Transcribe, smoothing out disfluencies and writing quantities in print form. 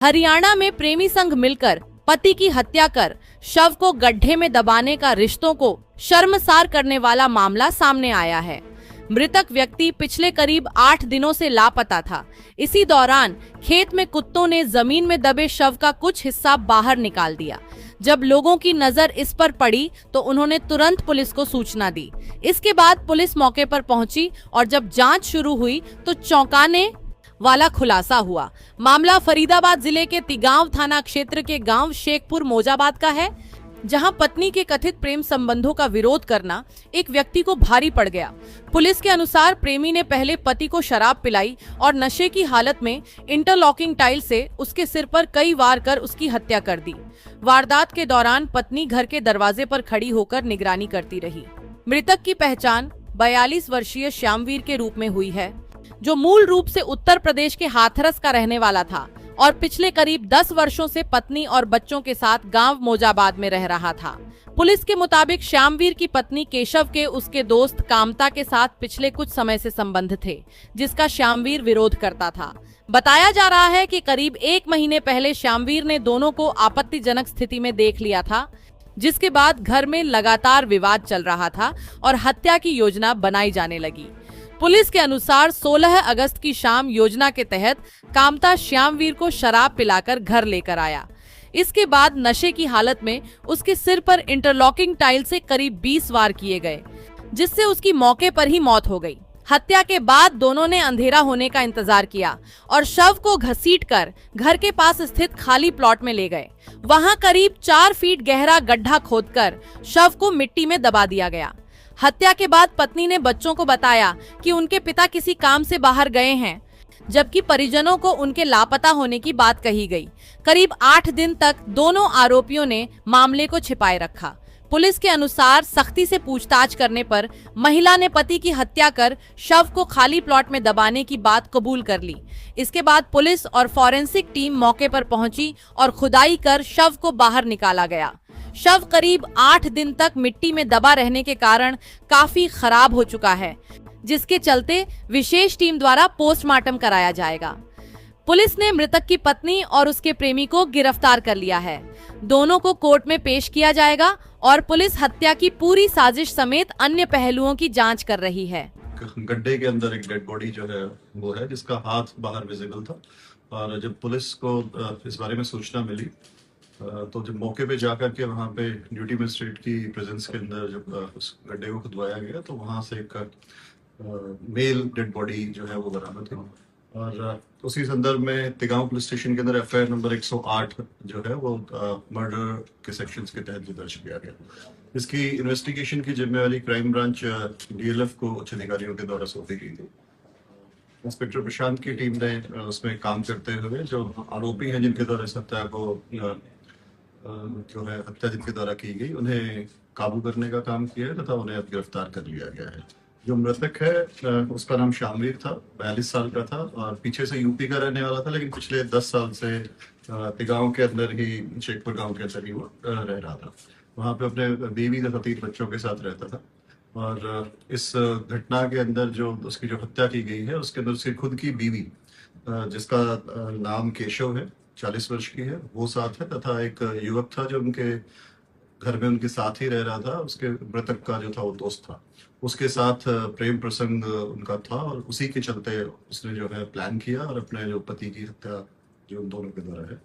हरियाणा में प्रेमी संघ मिलकर पति की हत्या कर शव को गड्ढे में दबाने का रिश्तों को शर्मसार करने वाला मामला सामने आया है। मृतक व्यक्ति पिछले करीब 8 दिनों से लापता था। इसी दौरान खेत में कुत्तों ने जमीन में दबे शव का कुछ हिस्सा बाहर निकाल दिया। जब लोगों की नजर इस पर पड़ी तो उन्होंने तुरंत पुलिस को सूचना दी। इसके बाद पुलिस मौके पर पहुंची और जब जांच शुरू हुई तो चौंकाने वाला खुलासा हुआ। मामला फरीदाबाद जिले के तिगांव थाना क्षेत्र के गांव शेखपुर मोजाबाद का है, जहां पत्नी के कथित प्रेम संबंधों का विरोध करना एक व्यक्ति को भारी पड़ गया। पुलिस के अनुसार प्रेमी ने पहले पति को शराब पिलाई और नशे की हालत में इंटरलॉकिंग टाइल से उसके सिर पर कई वार कर उसकी हत्या कर दी। वारदात के दौरान पत्नी घर के दरवाजे पर खड़ी होकर निगरानी करती रही। मृतक की पहचान 42 वर्षीय श्यामवीर के रूप में हुई है, जो मूल रूप से उत्तर प्रदेश के हाथरस का रहने वाला था और पिछले करीब 10 वर्षों से पत्नी और बच्चों के साथ गांव मोजाबाद में रह रहा था। पुलिस के मुताबिक श्यामवीर की पत्नी केशव के उसके दोस्त कामता के साथ पिछले कुछ समय से संबंध थे, जिसका श्यामवीर विरोध करता था। बताया जा रहा है कि करीब 1 महीने पहले श्यामवीर ने दोनों को आपत्तिजनक स्थिति में देख लिया था, जिसके बाद घर में लगातार विवाद चल रहा था और हत्या की योजना बनाई जाने लगी। पुलिस के अनुसार 16 अगस्त की शाम योजना के तहत कामता श्यामवीर को शराब पिलाकर घर लेकर आया। इसके बाद नशे की हालत में उसके सिर पर इंटरलॉकिंग टाइल से करीब 20 वार किए गए, जिससे उसकी मौके पर ही मौत हो गई। हत्या के बाद दोनों ने अंधेरा होने का इंतजार किया और शव को घसीटकर घर के पास स्थित खाली प्लॉट में ले गए। वहां करीब 4 फीट गहरा गड्ढा खोदकर शव को मिट्टी में दबा दिया गया। हत्या के बाद पत्नी ने बच्चों को बताया कि उनके पिता किसी काम से बाहर गए हैं, जबकि परिजनों को उनके लापता होने की बात कही गई। करीब 8 दिन तक दोनों आरोपियों ने मामले को छिपाए रखा। पुलिस के अनुसार सख्ती से पूछताछ करने पर महिला ने पति की हत्या कर शव को खाली प्लॉट में दबाने की बात कबूल कर ली। इसके बाद पुलिस और फॉरेंसिक टीम मौके पर पहुंची और खुदाई कर शव को बाहर निकाला गया। शव करीब 8 दिन तक मिट्टी में दबा रहने के कारण काफी खराब हो चुका है, जिसके चलते विशेष टीम द्वारा पोस्टमार्टम कराया जाएगा। पुलिस ने मृतक की पत्नी और उसके प्रेमी को गिरफ्तार कर लिया है। दोनों को कोर्ट में पेश किया जाएगा और पुलिस हत्या की पूरी साजिश समेत अन्य पहलुओं की जांच कर रही है। गड्ढे के अंदर एक डेड बॉडी जो है वो है, जिसका हाथ बाहर विजिबल था। और जब पुलिस को इस बारे में सूचना मिली तो जब मौके पे जाकर के वहाँ पे ड्यूटी मजिस्ट्रेट की प्रेजेंस के अंदर जब उस गड्ढे को खुदवाया गया तो वहाँ से एक मेल डेड बॉडी जो है वो बरामद हुई। और उसी संदर्भ में तिगांव पुलिस स्टेशन के अंदर एफआईआर नंबर 108 जो है वो मर्डर के सेक्शंस के तहत दर्ज किया गया। इसकी इन्वेस्टिगेशन की जिम्मेवारी क्राइम ब्रांच डीएलएफ को उच्च अधिकारियों के द्वारा सौंपी गई थी। इंस्पेक्टर प्रशांत की टीम ने उसमें काम करते हुए जो आरोपी हैं जिनके द्वारा इस हत्या को जो है हत्या जिनके द्वारा की गई उन्हें काबू करने का काम किया है तथा उन्हें अब गिरफ्तार कर लिया गया है। जो मृतक है उसका नाम श्यामवीर था, 42 साल का था और पीछे से यूपी का रहने वाला था, लेकिन पिछले 10 साल से तिगांव के अंदर ही, शेखपुर गांव के अंदर ही वो रह रहा था। वहाँ पे अपने बीवी तथा 3 बच्चों के साथ रहता था। और इस घटना के अंदर जो उसकी जो हत्या की गई है उसके अंदर उसकी खुद की बीवी जिसका नाम केशव है, 40 वर्ष की है, वो साथ है तथा एक युवक था जो उनके घर में उनके साथ ही रह रहा था। उसके मृतक का जो था वो दोस्त था, उसके साथ प्रेम प्रसंग उनका था और उसी के चलते उसने जो है प्लान किया और अपने जो पति की हत्या जो उन दोनों के द्वारा है